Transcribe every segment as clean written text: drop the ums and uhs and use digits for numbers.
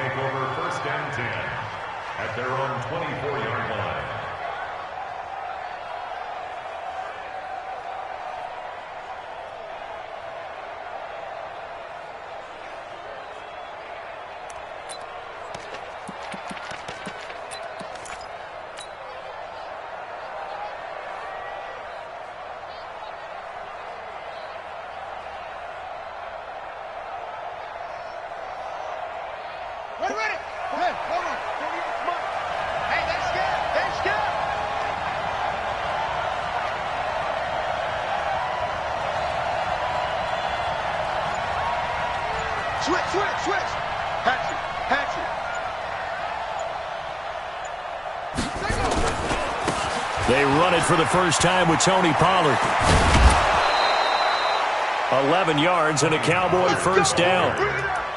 take over first down 10 at their own 24-yard line. Switch. Hatchet. They run it for the first time with Tony Pollard. 11 yards and a Cowboy first down.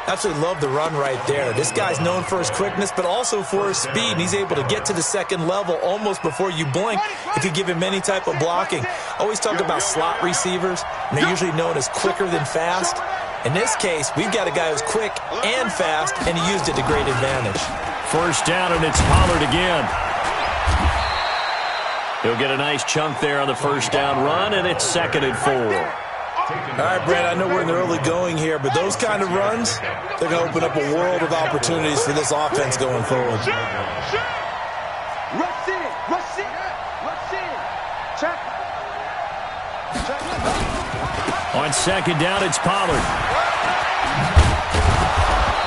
Absolutely love the run right there. This guy's known for his quickness, but also for his speed. And he's able to get to the second level almost before you blink if you give him any type of blocking. Always talk about slot receivers, and they're usually known as quicker than fast. In this case, we've got a guy who's quick and fast, and he used it to great advantage. First down, and it's Pollard again. He'll get a nice chunk there on the first down run, and it's 2nd and 4. All right, Brad, I know we're in the early going here, but those kind of runs, they're going to open up a world of opportunities for this offense going forward. On second down, it's Pollard.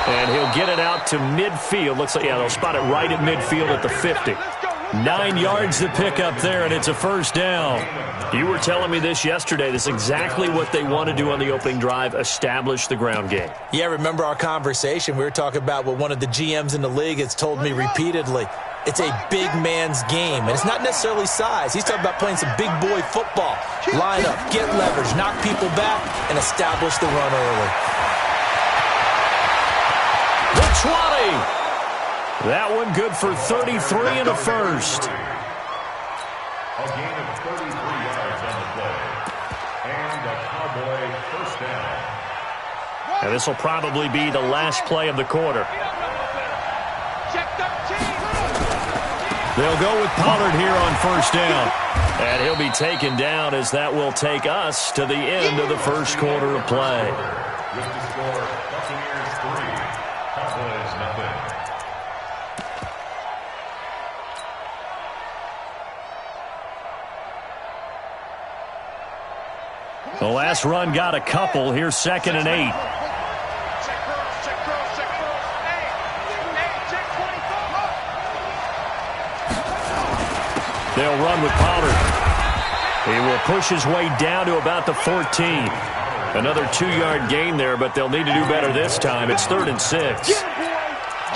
And he'll get it out to midfield. Looks like, yeah, they'll spot it right at midfield at the 50. 9 yards to pick up there, and it's a first down. You were telling me this yesterday. This is exactly what they want to do on the opening drive, establish the ground game. Yeah, remember our conversation. We were talking about what one of the GMs in the league has told me repeatedly. It's a big man's game, and it's not necessarily size. He's talking about playing some big boy football. Line up, get leverage, knock people back, and establish the run early. The 20. That one good for 33 and a first. A gain of 33 yards on the play. And a Cowboy first down. And this will probably be the last play of the quarter. They'll go with Pollard here on first down. And he'll be taken down as that will take us to the end of the first quarter of play. With the score, Buccaneers 3, Cowboys nothing. The last run got a couple. Here's 2nd and 8. They'll run with Pollard. He will push his way down to about the 14. Another 2-yard gain there, but they'll need to do better this time. It's 3rd and 6.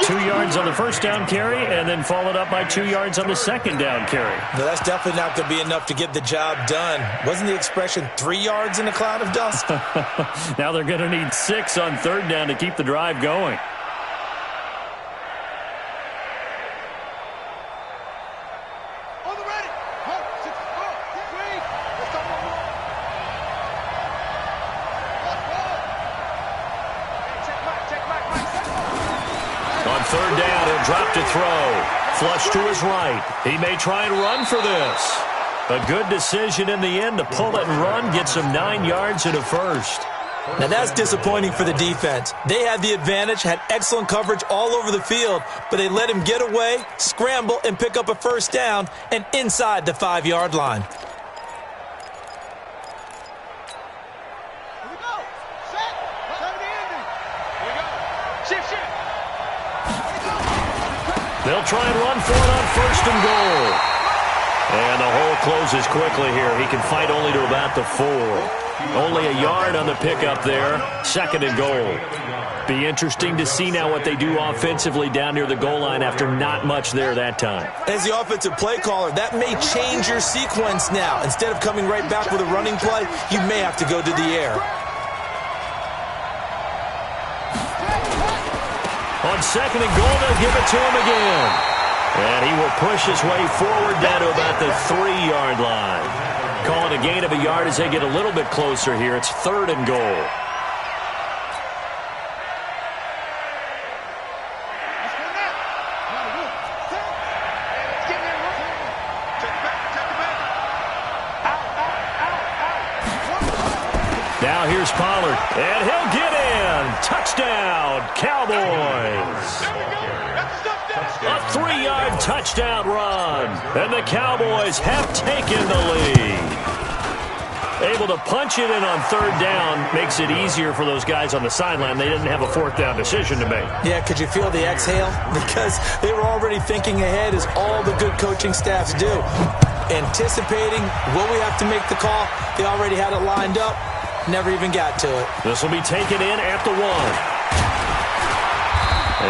2 yards on the first down carry, and then followed up by 2 yards on the second down carry. No, that's definitely not going to be enough to get the job done. Wasn't the expression 3 yards in a cloud of dust? Now they're going to need 6 on 3rd down to keep the drive going. On 3rd down, he'll drop to throw. Flush to his right. He may try and run for this. A good decision in the end to pull it and run. Gets him 9 yards and a first. Now that's disappointing for the defense. They had the advantage, had excellent coverage all over the field, but they let him get away, scramble, and pick up a first down and inside the 5-yard line. They'll try and run for it on 1st and goal. And the hole closes quickly here. He can fight only to about the 4. Only a yard on the pickup there. 2nd and goal. Be interesting to see now what they do offensively down near the goal line after not much there that time. As the offensive play caller, that may change your sequence now. Instead of coming right back with a running play, you may have to go to the air. On 2nd and goal, they'll give it to him again. And he will push his way forward down to about the 3-yard line. Call it a gain of a yard as they get a little bit closer here. It's 3rd and goal. Here's Pollard, and he'll get in. Touchdown, Cowboys. A 3-yard touchdown run, and the Cowboys have taken the lead. Able to punch it in on third down makes it easier for those guys on the sideline. They didn't have a fourth down decision to make. Yeah, could you feel the exhale? Because they were already thinking ahead, as all the good coaching staffs do. Anticipating, will we have to make the call? They already had it lined up. Never even got to it. This will be taken in at the 1.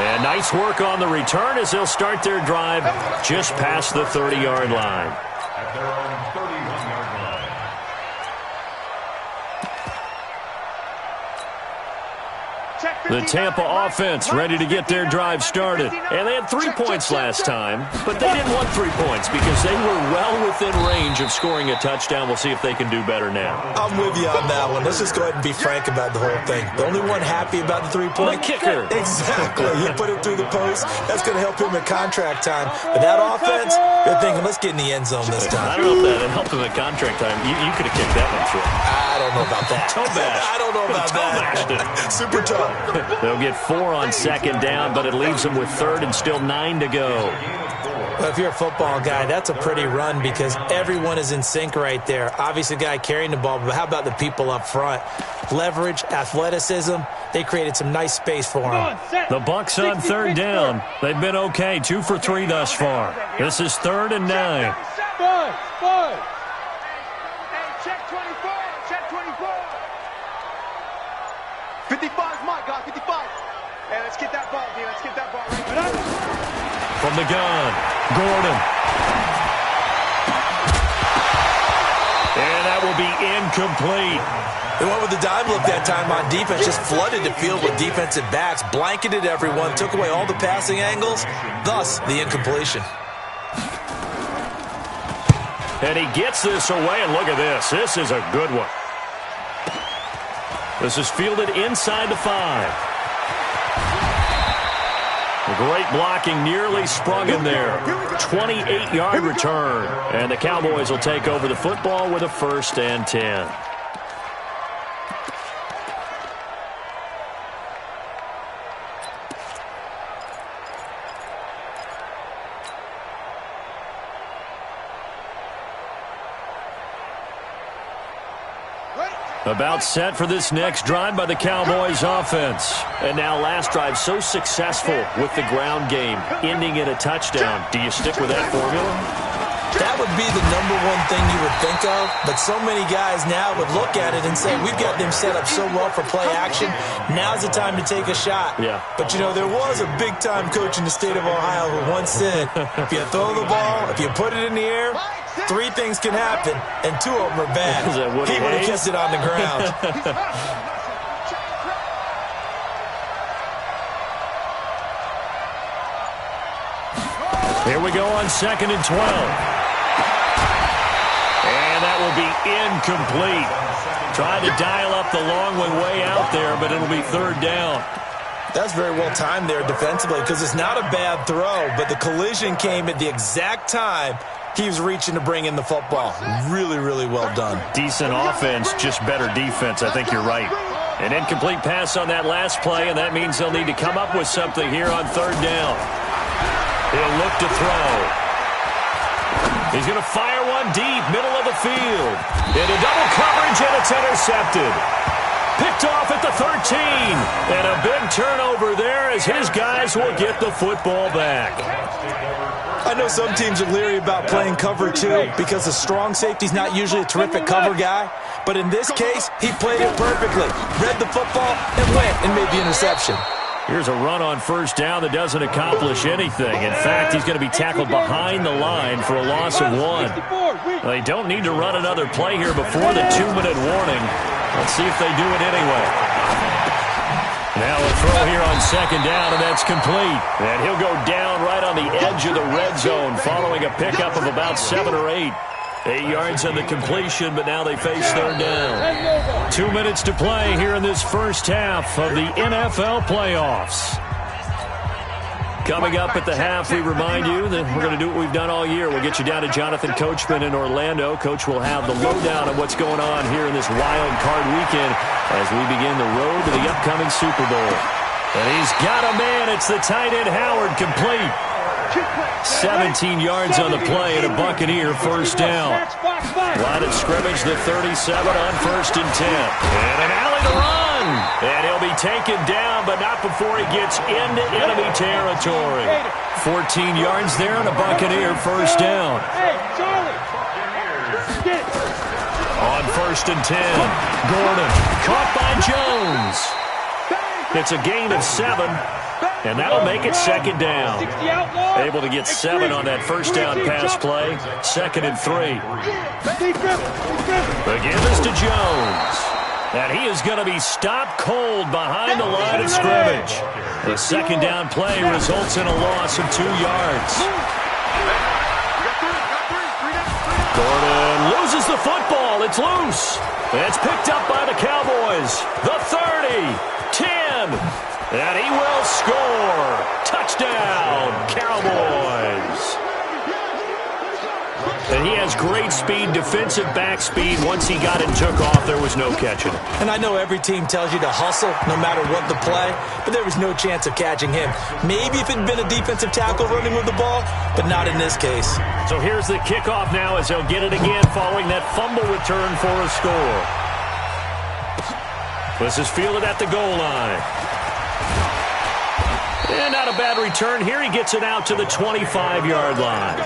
And nice work on the return as they'll start their drive just past the 30-yard line. At their own 31-yard line. The Tampa offense ready to get their drive started. And they had 3 points last time, but they didn't want 3 points because they were well within range of scoring a touchdown. We'll see if they can do better now. I'm with you on that one. Let's just go ahead and be frank about the whole thing. The only one happy about the 3-point? The kicker. Exactly. He put it through the post. That's going to help him at contract time. But that offense, they're thinking, let's get in the end zone this time. I don't know if that helped him at contract time. You could have kicked that one through. I don't know about that. Toe bash. I don't know about that. Super tough. They'll get 4 on second down, but it leaves them with third and still 9 to go. Well, if you're a football guy, that's a pretty run because everyone is in sync right there. Obviously, the guy carrying the ball, but how about the people up front? Leverage, athleticism, they created some nice space for him. The Bucs on third down. They've been okay, 2 for 3 thus far. This is 3rd and 9. 5. Hey, check 24. Check 24. 55 is mine, guys. 55. Hey, let's get that ball, D. Let's get that ball right. From the gun, Gordon. And that will be incomplete. They went with the dime look that time on defense, just flooded the field with defensive backs, blanketed everyone, took away all the passing angles, thus the incompletion. And he gets this away, and look at this. This is a good one. This is fielded inside the 5. Great blocking, nearly sprung in there. 28-yard return. And the Cowboys will take over the football with a 1st and 10. About set for this next drive by the Cowboys offense. And now last drive so successful with the ground game, ending in a touchdown. Do you stick with that formula? That would be the #1 thing you would think of, but so many guys now would look at it and say, we've got them set up so well for play action, now's the time to take a shot. Yeah. But, you know, there was a big-time coach in the state of Ohio who once said, if you throw the ball, if you put it in the air, 3 things can happen, and 2 of them are bad. He would have kissed it on the ground. Here we go on 2nd and 12. And that will be incomplete. Trying to dial up the long one way out there, but it'll be 3rd down. That's very well timed there defensively because it's not a bad throw, but the collision came at the exact time he was reaching to bring in the football. Really, really well done. Decent offense, just better defense. I think you're right. An incomplete pass on that last play, and that means they'll need to come up with something here on 3rd down. He'll look to throw. He's going to fire one deep, middle of the field. Into double coverage, and it's intercepted. Picked off at the 13. And a big turnover there as his guys will get the football back. I know some teams are leery about playing cover 2 because the strong safety's not usually a terrific cover guy. But in this case, he played it perfectly. Read the football and went and made the interception. Here's a run on 1st down that doesn't accomplish anything. In fact, he's going to be tackled behind the line for a loss of 1. They don't need to run another play here before the 2-minute warning. Let's see if they do it anyway. Now a throw here on 2nd down, and that's complete. And he'll go down right on the edge of the red zone following a pickup of about 7 or 8. 8 yards on the completion, but now they face 3rd down. 2 minutes to play here in this first half of the NFL playoffs. Coming up at the half, we remind you that we're going to do what we've done all year. We'll get you down to Jonathan Coachman in Orlando. Coach will have the lowdown on what's going on here in this wild card weekend. as we begin the road to the upcoming Super Bowl. And he's got a man. It's the tight end Howard, complete. 17 yards on the play and a Buccaneer first down. Line of scrimmage, the 37 on 1st and 10. And an alley to run. And he'll be taken down, but not before he gets into enemy territory. 14 yards there and a Buccaneer first down. On 1st and 10, Gordon caught by Jones. It's a gain of 7. And that'll make it 2nd down. Able to get 7 on that first down pass play. 2nd and 3. Again, this to Jones. And he is going to be stopped cold behind the line of scrimmage. The 2nd down play results in a loss of 2 yards. Gordon loses the football. It's loose. It's picked up by the Cowboys. The 30, 10. And he will score. Touchdown, Cowboys. And he has great speed, defensive back speed. Once he got it and took off, there was no catching him. And I know every team tells you to hustle no matter what the play, but there was no chance of catching him. Maybe if it had been a defensive tackle running with the ball, but not in this case. So here's the kickoff now as they'll get it again following that fumble return for a score. This is fielded at the goal line. And not a bad return here. He gets it out to the 25-yard line.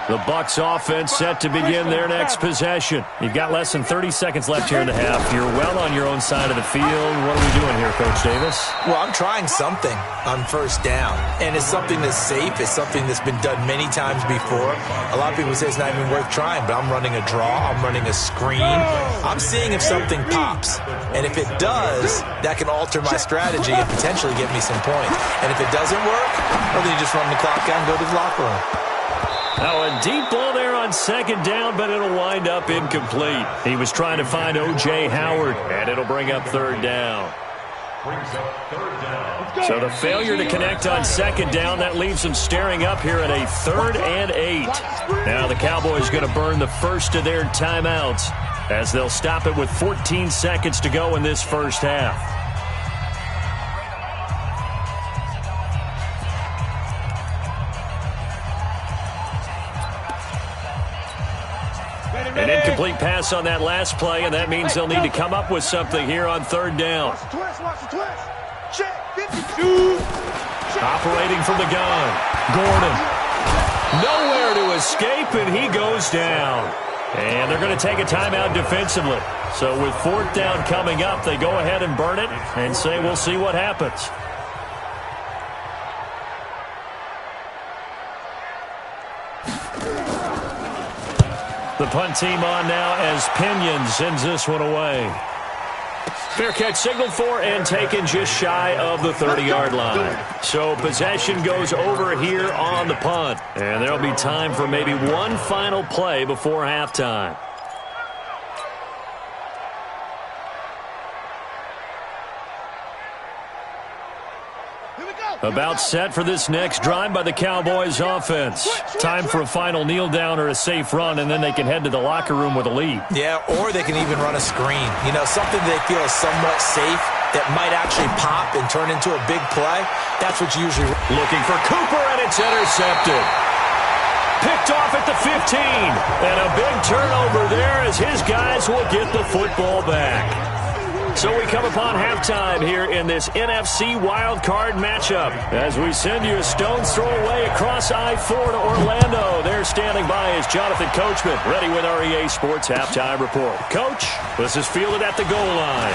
The Bucs offense set to begin their next possession. You've got less than 30 seconds left here in the half. You're well on your own side of the field. What are we doing here, Coach Davis? Well, I'm trying something on first down, and it's something that's safe. It's something that's been done many times before. A lot of people say it's not even worth trying, but I'm running a draw. I'm running a screen. I'm seeing if something pops, and if it does, that can alter my strategy and potentially get me some points. And if it doesn't work, well, then you just run the clock out and go to the locker room. Now a deep ball there on 2nd down, but it'll wind up incomplete. He was trying to find O.J. Howard, and it'll bring up 3rd down. So the failure to connect on 2nd down, that leaves them staring up here at a 3rd and 8. Now the Cowboys going to burn the first of their timeouts as they'll stop it with 14 seconds to go in this first half. An incomplete pass on that last play, and that means they'll need to come up with something here on 3rd down. Operating from the gun, Gordon. Nowhere to escape, and he goes down. And they're going to take a timeout defensively. So with 4th down coming up, they go ahead and burn it and say we'll see what happens. The punt team on now as Pinion sends this one away. Fair catch signaled for and taken just shy of the 30-yard line. So possession goes over here on the punt. And there'll be time for maybe one final play before halftime. About set for this next drive by the Cowboys offense. Time for a final kneel down or a safe run, and then they can head to the locker room with a lead. Yeah, or they can even run a screen. You know, something they feel is somewhat safe that might actually pop and turn into a big play. That's what's usually looking for Cooper, and it's intercepted. Picked off at the 15. And a big turnover there as his guys will get the football back. So we come upon halftime here in this NFC wildcard matchup as we send you a stone's throw away across I-4 to Orlando. There standing by is Jonathan Coachman, ready with our EA Sports Halftime Report. Coach, this is fielded at the goal line.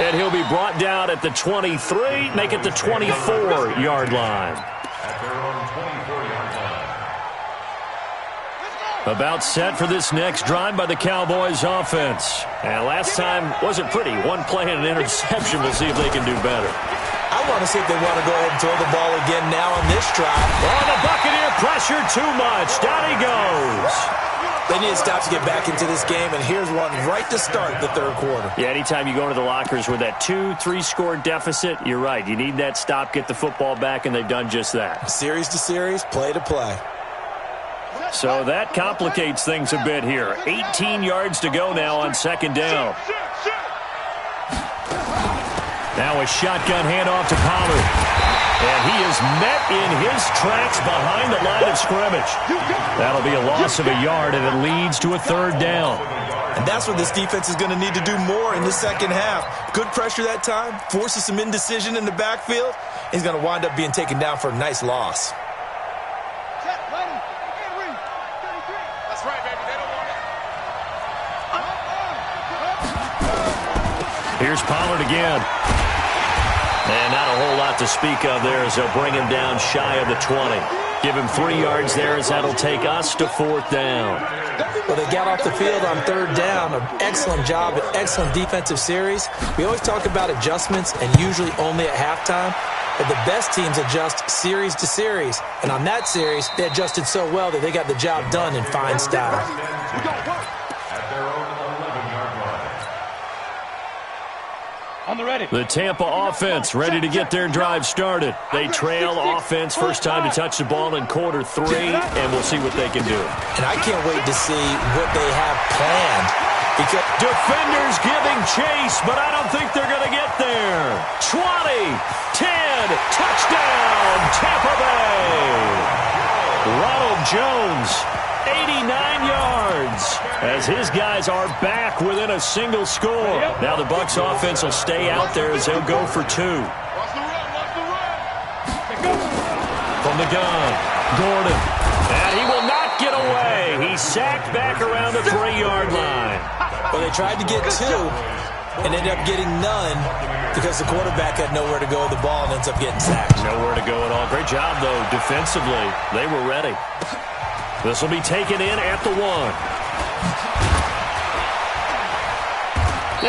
And he'll be brought down at the 23, make it the 24-yard line. About set for this next drive by the Cowboys offense. And last time wasn't pretty. One play and an interception. We'll see if they can do better. I want to see if they want to go ahead and throw the ball again now on this drive. Oh, the Buccaneer pressure too much. Down he goes. They need to stop to get back into this game, and here's one right to start the 3rd quarter. Yeah, anytime you go into the lockers with that 2-3 score deficit, you're right. You need that stop, get the football back, and they've done just that. Series to series, play to play. So that complicates things a bit here. 18 yards to go now on second down. Now a shotgun handoff to Pollard. And he is met in his tracks behind the line of scrimmage. That'll be a loss of a yard, and it leads to a third down. And that's what this defense is going to need to do more in the second half. Good pressure that time, forces some indecision in the backfield. He's going to wind up being taken down for a nice loss. That's right, baby. They don't want it. Here's Pollard again. And not a whole lot to speak of there as they'll bring him down shy of the 20. Give him 3 yards there as that'll take us to fourth down. Well, they got off the field on third down. An excellent job, an excellent defensive series. We always talk about adjustments and usually only at halftime. But the best teams adjust series to series. And on that series, they adjusted so well that they got the job done in fine style. On the ready. The Tampa offense ready to get their drive started. They trail offense first time to touch the ball in quarter 3, and we'll see what they can do. And I can't wait to see what they have planned. Because defenders giving chase, but I don't think they're going to get there. 20, 10, touchdown, Tampa Bay. Ronald Jones, 89 yards, as his guys are back within a single score. Now the Bucs offense will stay out there as they'll go for 2. From the gun, Gordon. And he will not get away. He's sacked back around the 3-yard line. Well, they tried to get 2 and ended up getting none because the quarterback had nowhere to go with the ball and ends up getting sacked. Nowhere to go at all. Great job, though, defensively. They were ready. This will be taken in at the 1.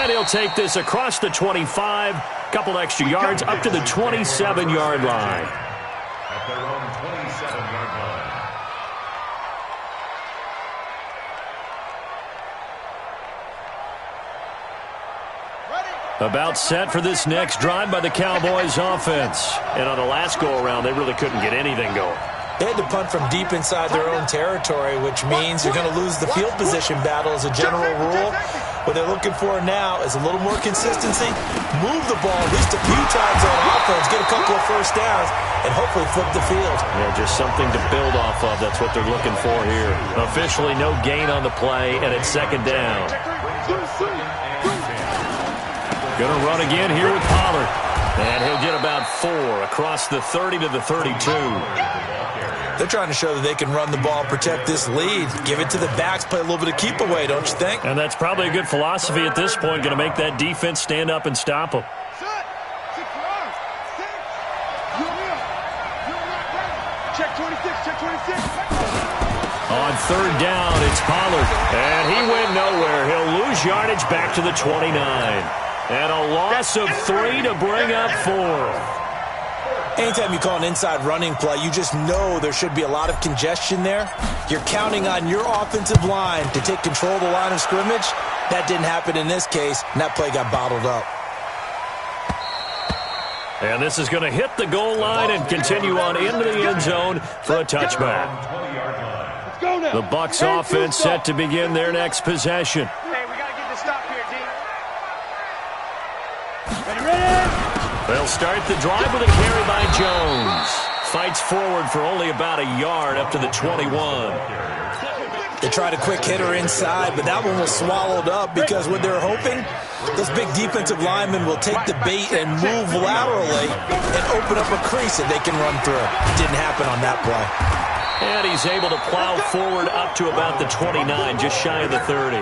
And he'll take this across the 25, couple extra yards, up to the 27-yard line. At their own 27-yard line. About set for this next drive by the Cowboys offense. And on the last go-around, they really couldn't get anything going. They had to punt from deep inside their own territory, which means you're going to lose the field position battle as a general rule. What they're looking for now is a little more consistency, move the ball at least a few times on offense, get a couple of first downs, and hopefully flip the field. Yeah, just something to build off of. That's what they're looking for here. Officially no gain on the play, and it's second down. Going to run again here with Pollard. And he'll get about 4 across the 30 to the 32. They're trying to show that they can run the ball, protect this lead, give it to the backs, play a little bit of keep away, don't you think? And that's probably a good philosophy at this point, going to make that defense stand up and stop them. Check 26, check 26. On third down, it's Pollard. And he went nowhere. He'll lose yardage back to the 29. And a loss of 3 to bring up 4. Anytime you call an inside running play, you just know there should be a lot of congestion there. You're counting on your offensive line to take control of the line of scrimmage. That didn't happen in this case, and that play got bottled up. And this is going to hit the goal line and continue on into the end zone for a touchback. The Bucs offense set to begin their next possession. Hey, we got to get this stop here, D. They'll start the drive with a carry by Jones. Fights forward for only about a yard up to the 21. They tried a quick hitter inside, but that one was swallowed up because what they're hoping, those big defensive linemen will take the bait and move laterally and open up a crease that they can run through. Didn't happen on that play. And he's able to plow forward up to about the 29, just shy of the 30.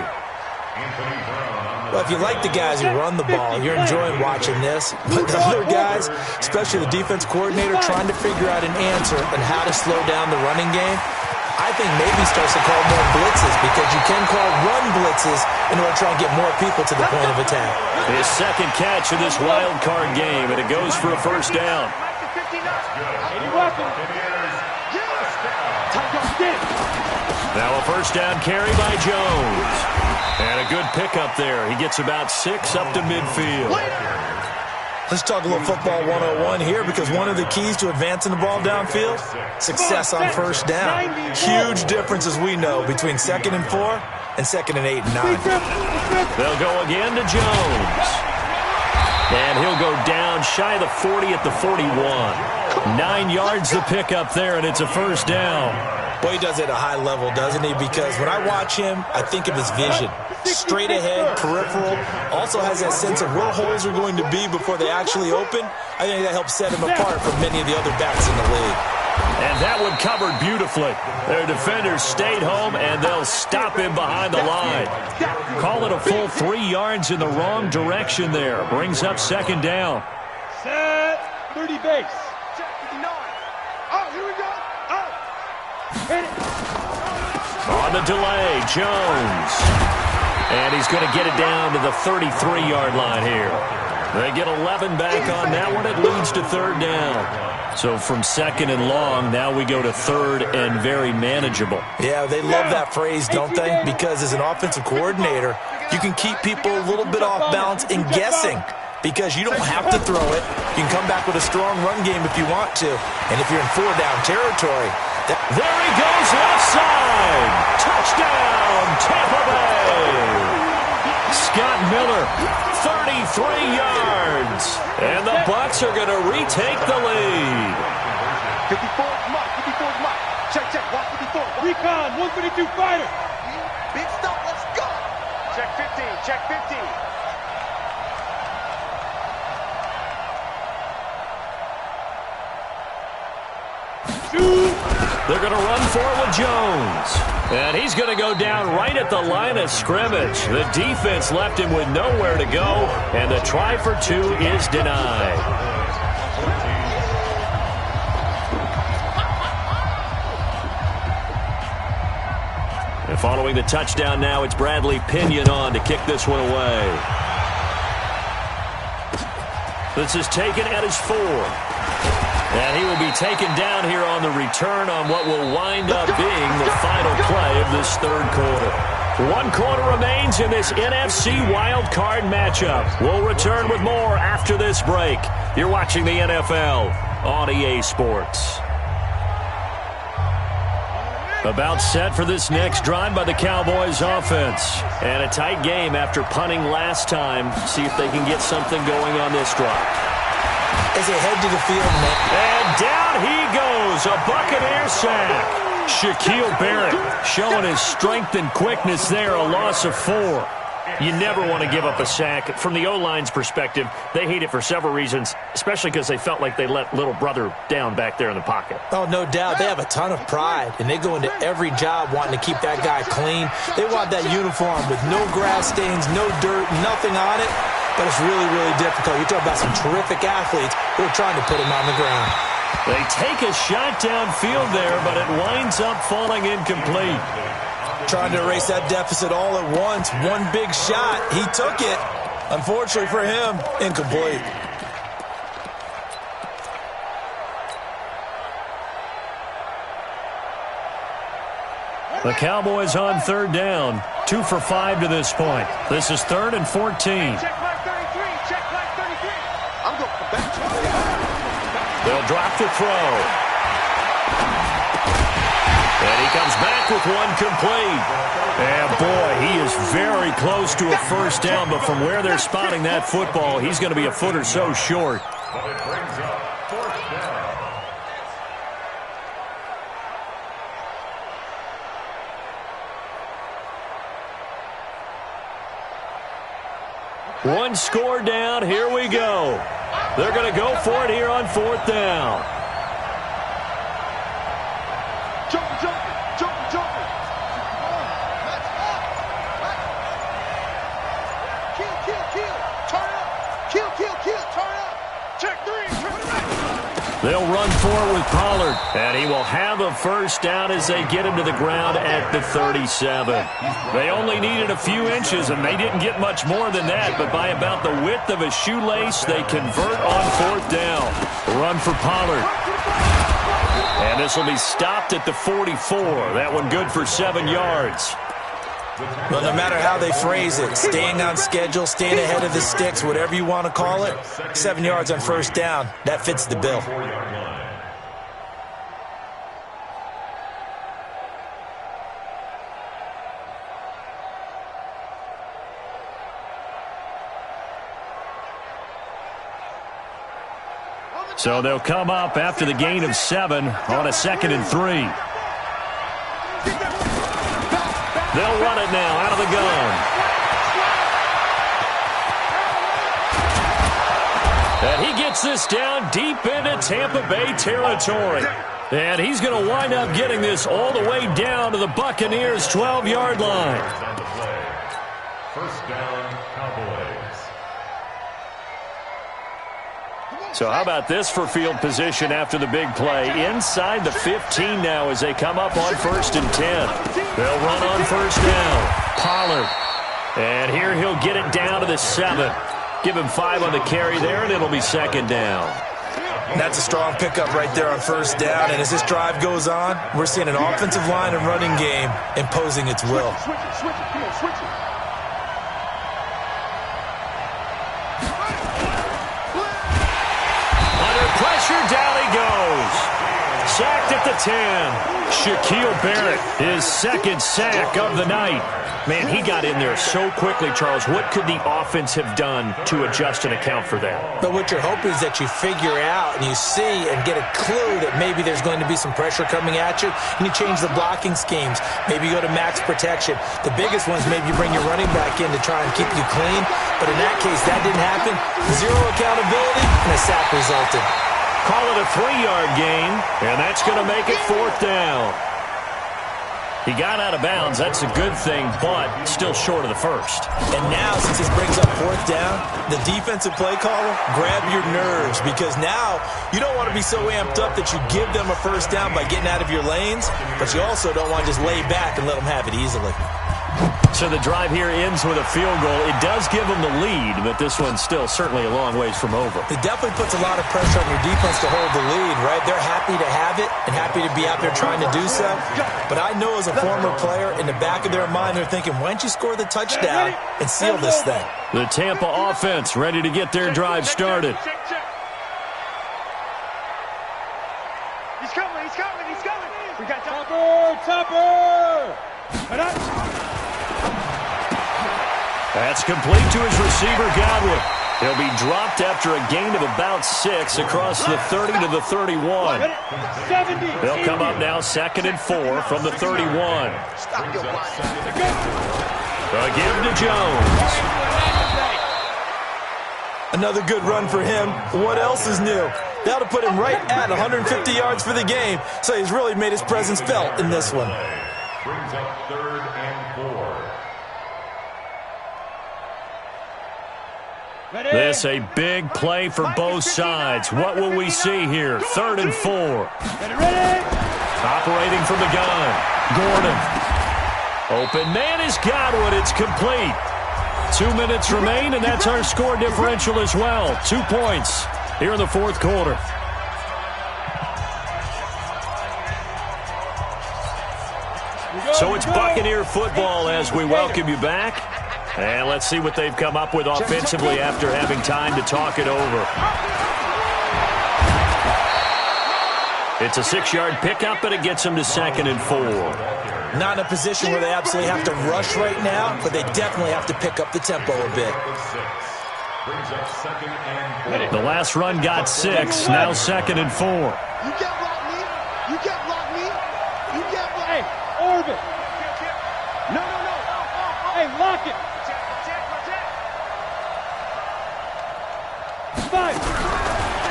Well, if you like the guys who run the ball, you're enjoying watching this. But the other guys, especially the defense coordinator, trying to figure out an answer on how to slow down the running game, I think maybe starts to call more blitzes because you can call run blitzes in order to try and get more people to the point of attack. His second catch of this wild card game, and it goes for a first down. Now a first down carry by Jones. And a good pickup there. He gets about 6 up to midfield. Let's talk a little football 101 here, because one of the keys to advancing the ball downfield, success on first down. Huge difference, as we know, between 2nd and 4 and 2nd and 8 and 9. They'll go again to Jones. And he'll go down shy of the 40 at the 41. 9 yards to pick up there, and it's a first down. Boy, he does it at a high level, doesn't he? Because when I watch him, I think of his vision. Straight ahead, peripheral. Also has that sense of where holes are going to be before they actually open. I think that helps set him apart from many of the other backs in the league. And that one covered beautifully. Their defenders stayed home, and they'll stop him behind the line. Call it a full 3 yards in the wrong direction there. Brings up 2nd down. Set 30 base. Check 59. Oh, here we go. Oh. Hit it. On the delay, Jones. And he's going to get it down to the 33-yard line here. They get 11 back on that one. It leads to 3rd down. So from 2nd and long, now we go to 3rd and very manageable. Yeah, they love that phrase, don't they? Because as an offensive coordinator, you can keep people a little bit off balance and guessing, because you don't have to throw it. You can come back with a strong run game if you want to. And if you're in 4-down territory, there he goes, left side. Touchdown, Tampa Bay. Scott Miller, 33 yards. And the Bucs are going to retake the lead. 54's Mike. 54's Mike. Check, check. Watch 54. Recon, 152 fighter. Big stop. Let's go. Check 15. Check 15. They're going to run for it with Jones. And he's going to go down right at the line of scrimmage. The defense left him with nowhere to go, and the try for 2 is denied. And following the touchdown now, it's Bradley Pinion on to kick this one away. This is taken at his 4. And he will be taken down here on the return on what will wind up being the final play of this 3rd quarter. 1 quarter remains in this NFC wildcard matchup. We'll return with more after this break. You're watching the NFL on EA Sports. About set for this next drive by the Cowboys offense. And a tight game after punting last time. See if they can get something going on this drive. As they head to the field, and down he goes, a Buccaneer sack. Shaquille Barrett showing his strength and quickness there, a loss of 4. You never want to give up a sack. From the O-line's perspective, they hate it for several reasons, especially because they felt like they let little brother down back there in the pocket. Oh, no doubt. They have a ton of pride, and they go into every job wanting to keep that guy clean. They want that uniform with no grass stains, no dirt, nothing on it. But it's really, really difficult. You're talking about some terrific athletes who are trying to put him on the ground. They take a shot downfield there, but it winds up falling incomplete. Trying to erase that deficit all at once. One big shot. He took it. Unfortunately for him, incomplete. The Cowboys on 3rd down. 2 for 5 to this point. This is 3rd and 14. Check flag 33. Check flag 33. I'm going to back. They'll drop the throw. And he comes back with one complete. And boy, he is very close to a first down, but from where they're spotting that football, he's going to be a foot or so short. But it brings up 4th down. One score down. Here we go. They're going to go for it here on 4th down. Jumping, jumping, jumping, jumping. Kill, kill, kill. Turn up. Kill, kill, kill. Turn up. Check 3. Turn it right. They'll run for it with Pollard, and he will have a first down as they get him to the ground at the 37. They only needed a few inches, and they didn't get much more than that, but by about the width of a shoelace, they convert on 4th down. Run for Pollard. And this will be stopped at the 44. That one good for 7 yards. Well, no matter how they phrase it, staying on schedule, staying ahead of the sticks, whatever you want to call it, 7 yards on first down, that fits the bill. So they'll come up after the gain of 7 on a 2nd and 3. They'll run it now out of the gun. And he gets this down deep into Tampa Bay territory. And he's going to wind up getting this all the way down to the Buccaneers' 12-yard line. First down, Cowboys. So how about this for field position after the big play? Inside the 15 now as they come up on 1st and 10. They'll run on first down. Pollard. And here he'll get it down to the 7. Give him 5 on the carry there, and it'll be 2nd down. That's a strong pickup right there on first down. And as this drive goes on, we're seeing an offensive line and running game imposing its will. Switch it, come on, switch it. Down he goes. Sacked at the 10. Shaquille Barrett, his 2nd sack of the night. Man, he got in there so quickly, Charles. What could the offense have done to adjust and account for that? But what you're hoping is that you figure out and you see and get a clue that maybe there's going to be some pressure coming at you, and you change the blocking schemes. Maybe you go to max protection. The biggest ones, maybe you bring your running back in to try and keep you clean. But in that case, that didn't happen. 0 accountability, and a sack resulted. Call it a 3-yard gain, and that's going to make it 4th down. He got out of bounds. That's a good thing, but still short of the first. And now, since this brings up 4th down, the defensive play caller, grab your nerves, because now you don't want to be so amped up that you give them a first down by getting out of your lanes, but you also don't want to just lay back and let them have it easily. So the drive here ends with a field goal. It does give them the lead, but this one's still certainly a long ways from over. It definitely puts a lot of pressure on your defense to hold the lead, right? They're happy to have it and happy to be out there trying to do so. But I know as a former player, in the back of their mind, they're thinking, why don't you score the touchdown and seal this thing? The Tampa offense ready to get their drive started. He's coming. We got Topper! That's complete to his receiver, Godwin. He'll be dropped after a gain of about 6 across the 30 to the 31. They'll come up now 2nd and 4 from the 31. Give to Jones. Another good run for him. What else is new? That'll put him right at 150 yards for the game, so he's really made his presence felt in this one. Brings up 3rd and 4. This a big play for both sides. What will we see here? 3rd and 4. Operating from the gun. Gordon. Open man is Godwin. It's complete. 2 minutes remain, and that's our score differential as well. 2 points here in the 4th quarter. So it's Buccaneer football as we welcome you back. And let's see what they've come up with offensively after having time to talk it over. It's a 6-yard pickup, and it gets them to 2nd and 4. Not in a position where they absolutely have to rush right now, but they definitely have to pick up the tempo a bit. The last run got 6, now 2nd and 4. You can't block me. You can't block me. You can't block me. Hey, orbit. No. Hey, lock it.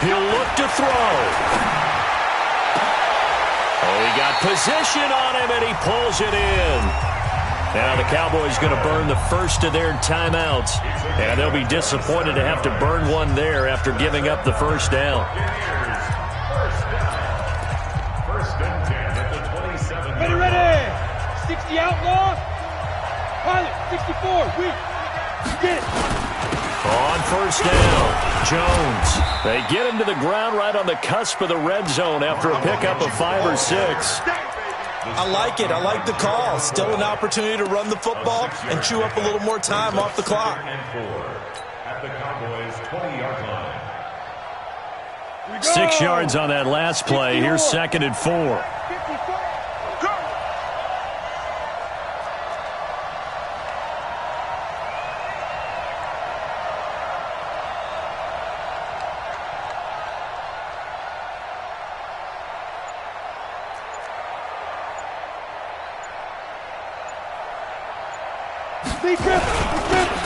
He'll look to throw. Oh, he got position on him, and he pulls it in. Now the Cowboys going to burn the first of their timeouts, and they'll be disappointed to have to burn one there after giving up the first down. First and 10 at the 27. Ready. 60 outlaw. Pilot, 64. Get it. On first down, Jones. They get him to the ground right on the cusp of the red zone after a pickup of 5 or 6. I like it. I like the call. Still an opportunity to run the football and chew up a little more time off the clock. At the Cowboys' 20-yard line. 6 yards on that last play. Here's 2nd and 4.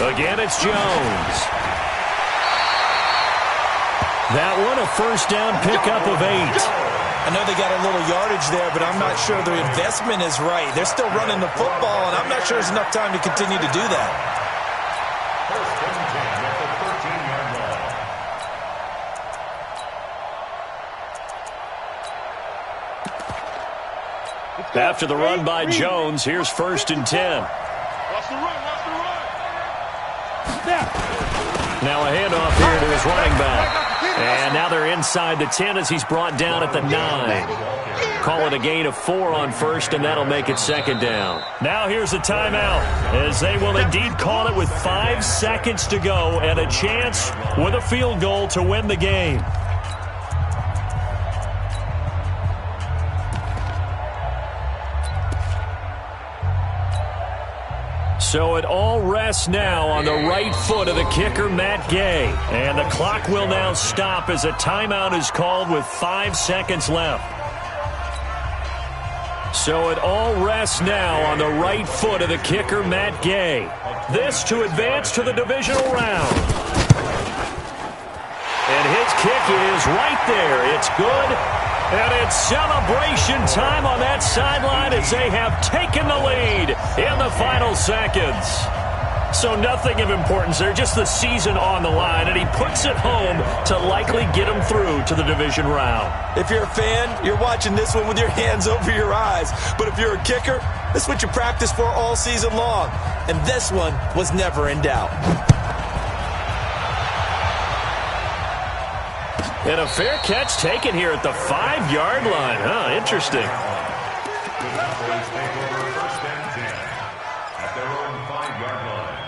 Again, it's Jones. That one, a first down pickup of 8. I know they got a little yardage there, but I'm not sure their investment is right. They're still running the football, and I'm not sure there's enough time to continue to do that. First and 10 at the 13-yard line. After the run by Jones, here's 1st and 10. Now a handoff here to his running back. And now they're inside the 10 as he's brought down at the 9. Call it a gain of 4 on 1st, and that'll make it 2nd down. Now here's a timeout as they will indeed call it with 5 seconds to go and a chance with a field goal to win the game. So it all rests now on the right foot of the kicker, Matt Gay. And the clock will now stop as a timeout is called with 5 seconds left. So it all rests now on the right foot of the kicker, Matt Gay. This to advance to the divisional round. And his kick is right there. It's good. And it's celebration time on that sideline as they have taken the lead in the final seconds. So nothing of importance there, just the season on the line, and he puts it home to likely get him through to the division round. If you're a fan, you're watching this one with your hands over your eyes. But if you're a kicker, this is what you practice for all season long. And this one was never in doubt. And a fair catch taken here at the 5-yard line. Huh, interesting. The Cowboys take over 1st and 10 at their own 5-yard line.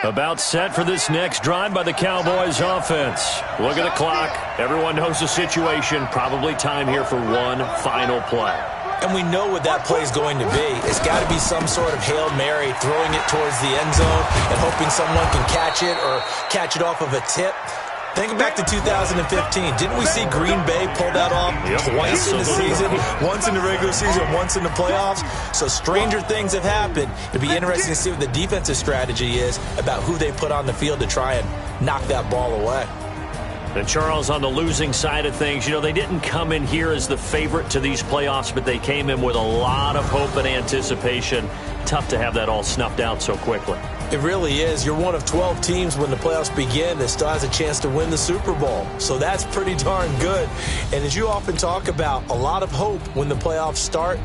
About set for this next drive by the Cowboys offense. Look at the clock. Everyone knows the situation. Probably time here for one final play. And we know what that play is going to be. It's got to be some sort of Hail Mary, throwing it towards the end zone and hoping someone can catch it or catch it off of a tip. Think back to 2015. Didn't we see Green Bay pull that off twice in the season? Once in the regular season, once in the playoffs. So stranger things have happened. It'll be interesting to see what the defensive strategy is about who they put on the field to try and knock that ball away. And Charles, on the losing side of things, you know, they didn't come in here as the favorite to these playoffs, but they came in with a lot of hope and anticipation. Tough to have that all snuffed out so quickly. It really is. You're one of 12 teams when the playoffs begin that still has a chance to win the Super Bowl. So that's pretty darn good. And as you often talk about, a lot of hope when the playoffs start.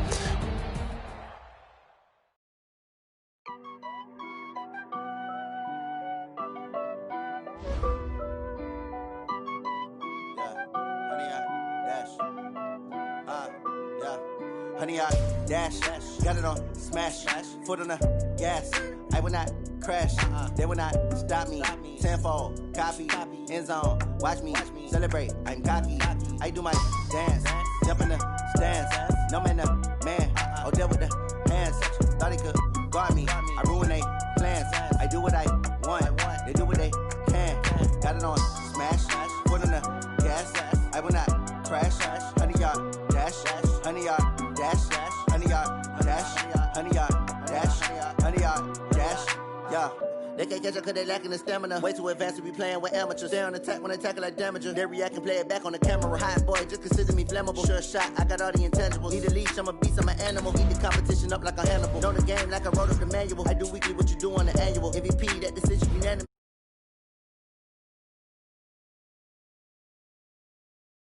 Honey, I dash, got it on smash, foot on the gas. I will not crash, they will not stop me. Tenfold, copy, end zone, watch me celebrate. I'm cocky, I do my dance, jump in the stands. No man, the man, oh, deal with the hands. Thought he could guard me, I ruin they plans. I do what I want, they do what they can. Got it on smash, foot on the gas. I will not crash, honey, y'all dash, honey, y'all dash, honey, y'all dash, honey, y'all dash, honey, y'all dash, yeah. They can't catch up cause they lacking the stamina. Way too advanced to be playing with amateurs. They on attack when they tackle like damager. They react and play it back on the camera. Hot boy, just consider me flammable. Sure shot, I got all the intangibles. Need a leash, I'm a beast, I'm an animal. Eat the competition up like a Hannibal. Know the game like I wrote up the manual. I do weekly what you do on the annual. MVP